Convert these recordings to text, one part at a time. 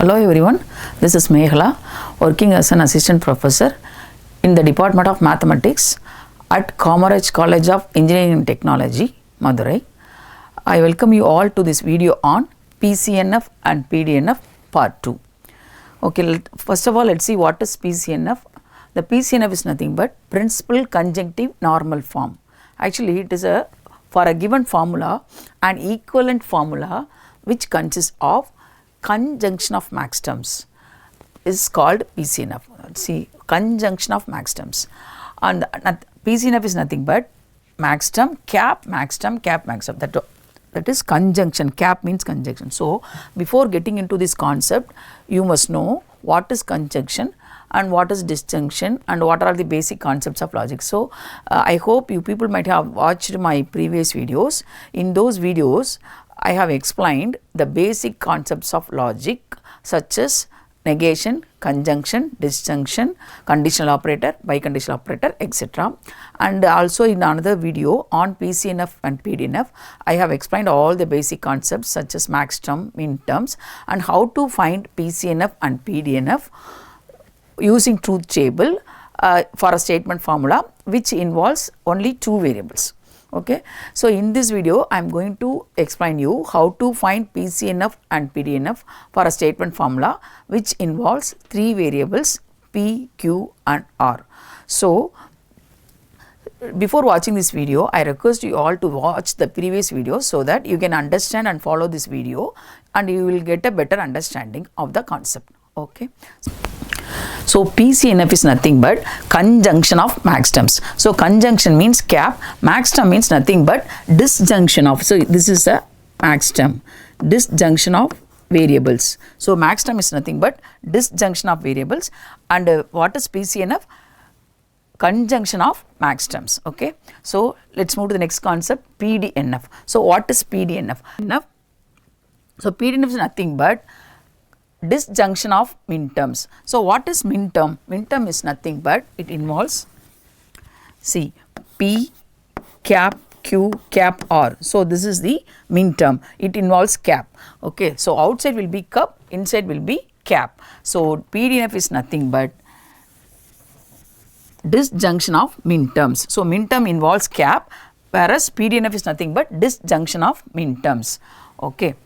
Hello everyone, this is Meghala, working as an assistant professor in the Department of Mathematics at Kamaraj College of Engineering and Technology, Madurai. I welcome you all to this video on Pcnf and Pdnf part 2. Okay, first of all, let's see what is Pcnf. The Pcnf is nothing but principal conjunctive normal form. Actually, it is for a given formula, an equivalent formula which consists of conjunction of max terms is called Pcnf. See, conjunction of max terms, and Pcnf is nothing but max term, cap, max term, cap, max term. That is conjunction. Cap means conjunction. So before getting into this concept, you must know what is conjunction and what is disjunction and what are the basic concepts of logic. So I hope you people might have watched my previous videos. In those videos, I have explained the basic concepts of logic such as negation, conjunction, disjunction, conditional operator, biconditional operator, etc. And also in another video on Pcnf and Pdnf, I have explained all the basic concepts such as max term, min terms, and how to find Pcnf and Pdnf using truth table for a statement formula which involves only two variables. Okay, so in this video I am going to explain you how to find Pcnf and Pdnf for a statement formula which involves three variables P, Q and R. So before watching this video, I request you all to watch the previous video so that you can understand and follow this video and you will get a better understanding of the concept. Okay. So Pcnf is nothing but conjunction of max terms. So conjunction means cap, max term means nothing but disjunction of. So this is a max term, disjunction of variables. So max term is nothing but disjunction of variables, and what is Pcnf? Conjunction of max terms. Okay. So let's move to the next concept, Pdnf. So what is Pdnf? So Pdnf is nothing but disjunction of min terms. So what is min term? Min term is nothing but it involves, see, P, cap, Q, cap, R. So this is the min term. It involves cap. Okay. So outside will be cup, inside will be cap. So Pdnf is nothing but disjunction of min terms. So min term involves cap, whereas Pdnf is nothing but disjunction of min terms. Okay.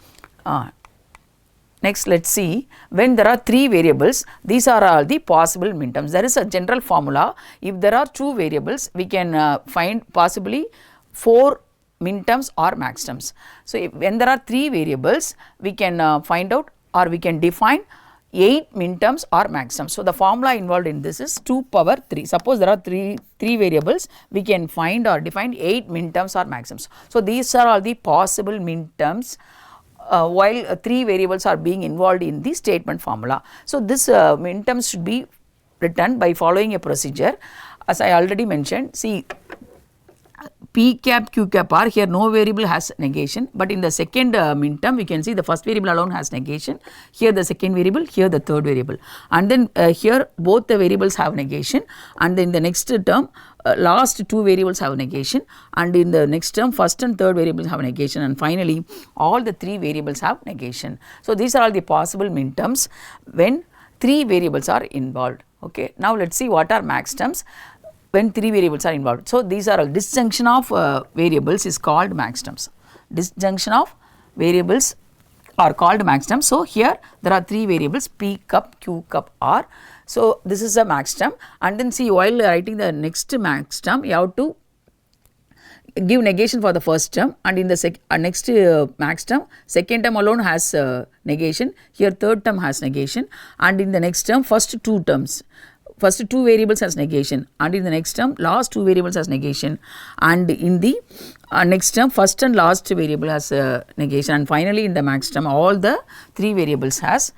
Next, let's see, when there are three variables, these are all the possible min terms. There is a general formula. If there are two variables, we can find possibly 4 min terms or max terms. So when there are three variables, we can find out or we can define 8 min terms or max terms. So the formula involved in this is 2 power 3. Suppose there are three variables, we can find or define 8 min terms or max terms. So these are all the possible min terms while three variables are being involved in the statement formula. So this min terms should be written by following a procedure. As I already mentioned, see, P cap, Q cap, R, here no variable has negation, but in the second min term we can see the first variable alone has negation, here the second variable, here the third variable, and then here both the variables have negation, and then the next term last two variables have negation, and in the next term first and third variables have negation, and finally all the three variables have negation. So these are all the possible min terms when three variables are involved. Okay. Now let's see what are max terms when three variables are involved. So these are all disjunction of variables is called max terms. Disjunction of variables are called max terms. So here there are three variables P cup, Q cup, R. So this is a max term, and then see, while writing the next max term, you have to give negation for the first term, and in the next max term, second term alone has negation, here third term has negation, and in the next term first two variables has negation, and in the next term last two variables has negation, and in the next term first and last variable has negation, and finally in the max term all the three variables has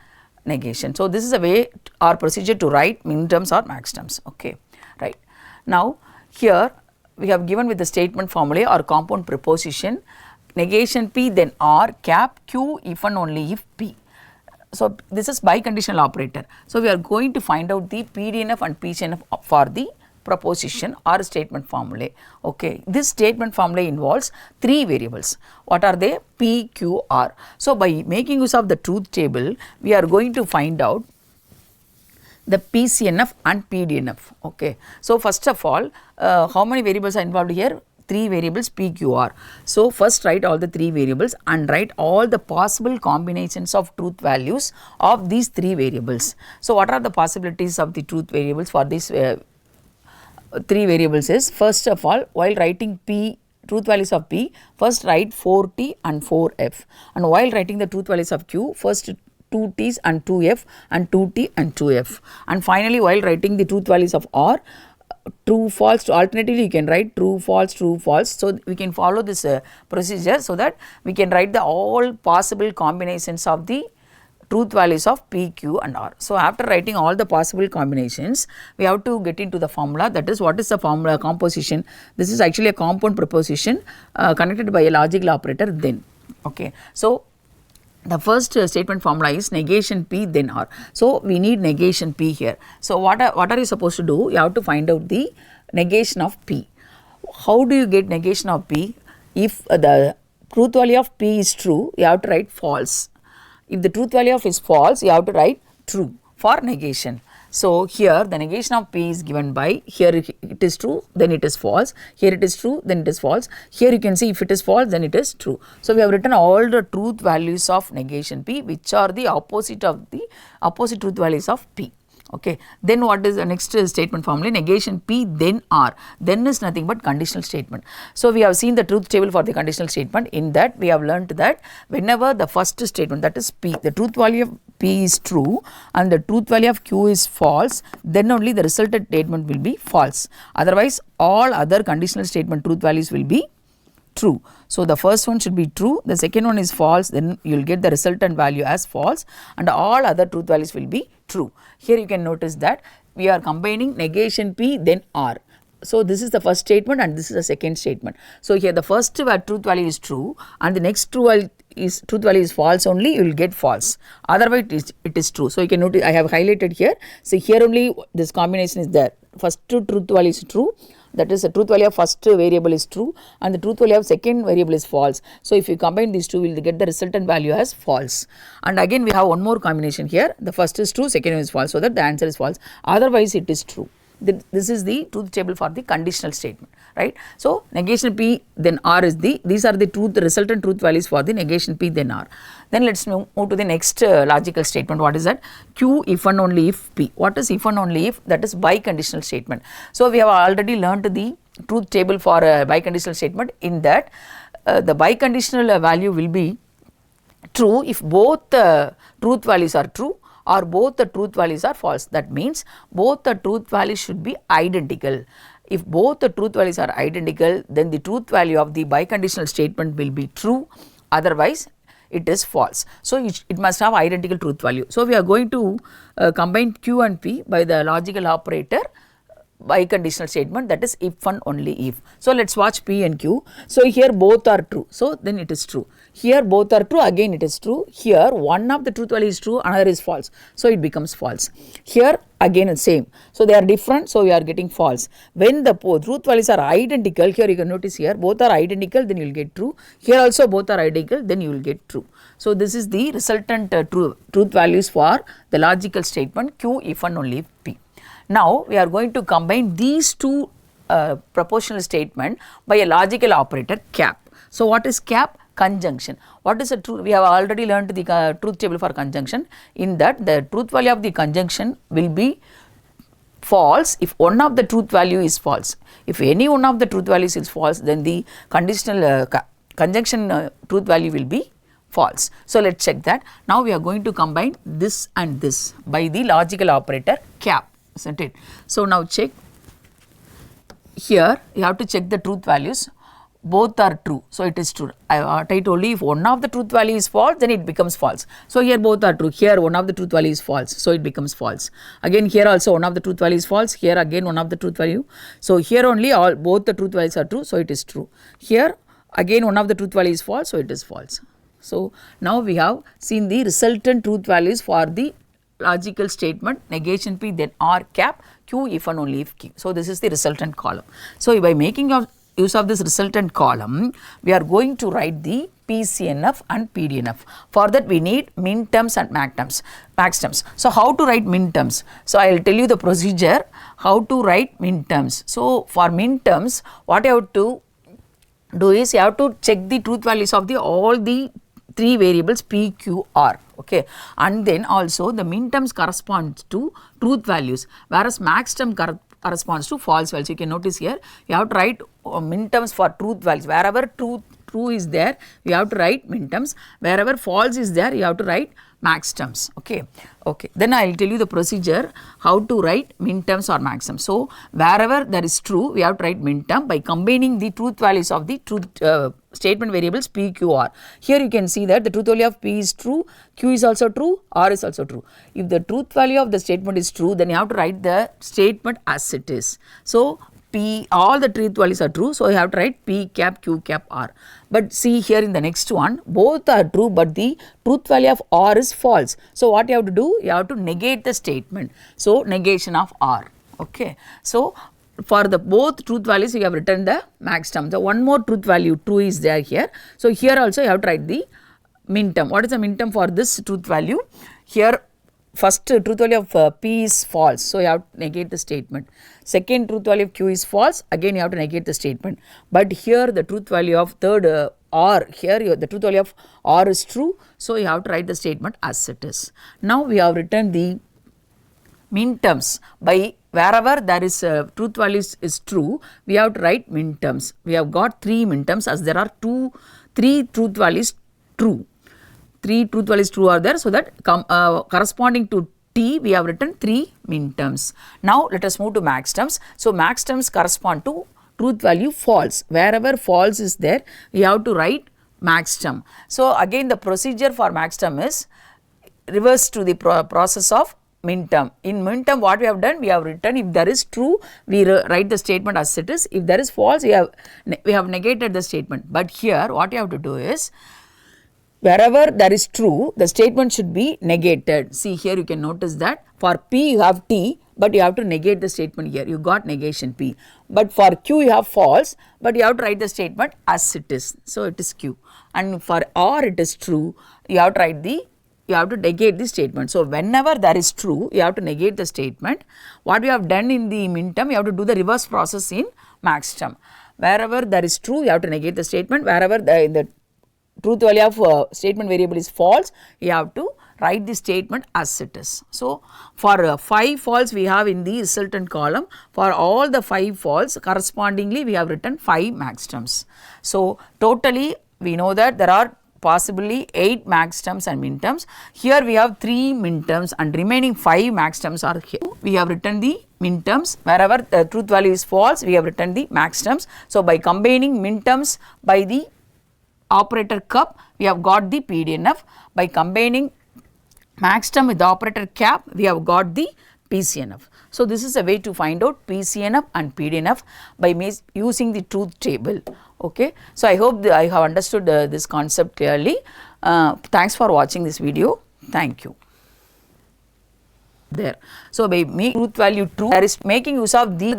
negation. So this is a way or procedure to write min terms or max terms. Okay, right. Now here we have given with the statement formula or compound proposition, negation P then R, cap Q if and only if P. So this is biconditional operator. So we are going to find out the Pdnf and Pcnf for the proposition or statement formulae. Okay, this statement formulae involves three variables. What are they? P, Q, R. So by making use of the truth table, we are going to find out the Pcnf and Pdnf. Okay, so first of all, how many variables are involved here? Three variables P, Q, R. So first write all the three variables and write all the possible combinations of truth values of these three variables. So what are the possibilities of the truth variables for these three variables is, first of all, while writing P, truth values of P, first write 4T and 4F, and while writing the truth values of Q, first 2T's and 2F and 2T and 2F, and finally while writing the truth values of R, true, false. Alternatively you can write true, false, true, false. So we can follow this procedure so that we can write the all possible combinations of the truth values of P, Q and R. So after writing all the possible combinations, we have to get into the formula. That is, what is the formula composition? This is actually a compound proposition connected by a logical operator then. Okay, so the first statement formula is negation P then R. So we need negation P here. So what are you supposed to do? You have to find out the negation of P. How do you get negation of P? If the truth value of P is true, you have to write false. If the truth value of is false, you have to write true for negation. So here the negation of P is given by, here it is true, then it is false, here it is true, then it is false, here you can see if it is false, then it is true. So we have written all the truth values of negation P, which are the opposite of the opposite truth values of P. Okay, then what is the next statement formula? Negation P then R. Then is nothing but conditional statement. So we have seen the truth table for the conditional statement. In that we have learnt that whenever the first statement, that is P, the truth value of P is true and the truth value of Q is false, then only the resultant statement will be false. Otherwise all other conditional statement truth values will be true. So the first one should be true, the second one is false, then you will get the resultant value as false, and all other truth values will be true. Here you can notice that we are combining negation P then R. So this is the first statement and this is the second statement. So here the first truth value is true and the next truth value is false only, you will get false. Otherwise it is true. So you can notice I have highlighted here. So here only this combination is there. First truth value is true, that is the truth value of first variable is true and the truth value of second variable is false. So if you combine these two, we will get the resultant value as false. And again we have one more combination here. The first is true, second is false, so that the answer is false. Otherwise it is true. This is the truth table for the conditional statement, right? So negation P then R is these are the resultant truth values for the negation P then R. Then let's move to the next logical statement. What is that? Q if and only if P. What is if and only if? That is biconditional statement. So we have already learnt the truth table for a biconditional statement. In that the biconditional value will be true if both truth values are true or both the truth values are false. That means both the truth values should be identical. If both the truth values are identical, then the truth value of the biconditional statement will be true, otherwise it is false. So it must have identical truth value. So we are going to combine Q and P by the logical operator biconditional statement, that is if and only if. So let's watch P and Q. So here both are true, so then it is true. Here both are true, again it is true. Here one of the truth value is true, another is false, so it becomes false. Here again it's same, so they are different, so we are getting false. When the truth values are identical, here you can notice here both are identical, then you will get true. Here also both are identical, then you will get true. So this is the resultant truth values for the logical statement Q if and only if P. Now we are going to combine these two propositional statement by a logical operator cap. So what is cap? Conjunction. What is a truth? We have already learned the truth table for conjunction. In that the truth value of the conjunction will be false if one of the truth value is false. If any one of the truth values is false, then the conditional conjunction truth value will be false. So let's check that. Now we are going to combine this and this by the logical operator cap. Isn't it? So now check here, you have to check the truth values, both are true, so it is true. I told you if one of the truth value is false, then it becomes false. So here both are true, here one of the truth value is false, so it becomes false. Again here also one of the truth value is false, here again one of the truth value. So here only both the truth values are true, so it is true. Here again one of the truth value is false, so it is false. So now we have seen the resultant truth values for the logical statement, negation P, then R cap, Q if and only if Q. So, this is the resultant column. So, by making use of this resultant column, we are going to write the Pcnf and Pdnf. For that, we need min terms and max terms. So, how to write min terms? So, I will tell you the procedure how to write min terms. So, for min terms, what you have to do is you have to check the truth values of all the three variables P, Q, R, okay, and then also the min terms corresponds to truth values, whereas max term corresponds to false values. You can notice here you have to write min terms for truth values. Wherever true is there, you have to write min terms. Wherever false is there, you have to write max terms. Okay. Then I will tell you the procedure how to write min terms or max terms. So, wherever there is true, we have to write min term by combining the truth values of the truth statement variables P, Q, R. Here you can see that the truth value of P is true, Q is also true, R is also true. If the truth value of the statement is true, then you have to write the statement as it is. So, P, all the truth values are true, so you have to write P cap, Q cap, R. But see here in the next one, both are true, but the truth value of R is false. So, what you have to do? You have to negate the statement. So, negation of R. Okay. So, for the both truth values, you have written the max term. So, one more truth value true is there here. So, here also you have to write the min term. What is the min term for this truth value? Here first truth value of P is false, so you have to negate the statement. Second truth value of Q is false, again you have to negate the statement. But here the truth value of third R, here the truth value of R is true, so you have to write the statement as it is. Now we have written the min terms by wherever there is truth value is true, we have to write min terms. We have got 3 min terms as there are 3 truth values true. 3 truth values true are there, so that corresponding to T we have written 3 min terms. Now let us move to max terms. So max terms correspond to truth value false. Wherever false is there, we have to write max term. So again the procedure for max term is reverse to the process of min term. In min term what we have done, we have written if there is true, we write the statement as it is. If there is false, we have negated the statement. But here what you have to do is, wherever there is true, the statement should be negated. See here you can notice that for P you have T, but you have to negate the statement here. You got negation P. But for Q you have false, but you have to write the statement as it is. So it is Q. And for R it is true, you have to negate the statement. So whenever there is true, you have to negate the statement. What we have done in the min term, you have to do the reverse process in max term. Wherever there is true, you have to negate the statement. Wherever the truth value of statement variable is false, you have to write the statement as it is. So, for 5 false we have in the resultant column. For all the 5 false, correspondingly we have written 5 max terms. So, totally we know that there are possibly 8 max terms and min terms. Here we have 3 min terms and remaining 5 max terms are here. We have written the min terms. Wherever the truth value is false, we have written the max terms. So, by combining min terms by the operator cup, we have got the Pdnf. By combining max term with the operator cap, we have got the Pcnf. So, this is a way to find out Pcnf and Pdnf by using the truth table. Okay. So, I hope I have understood this concept clearly. Thanks for watching this video. Thank you. There. So, by making truth value true, there is making use of the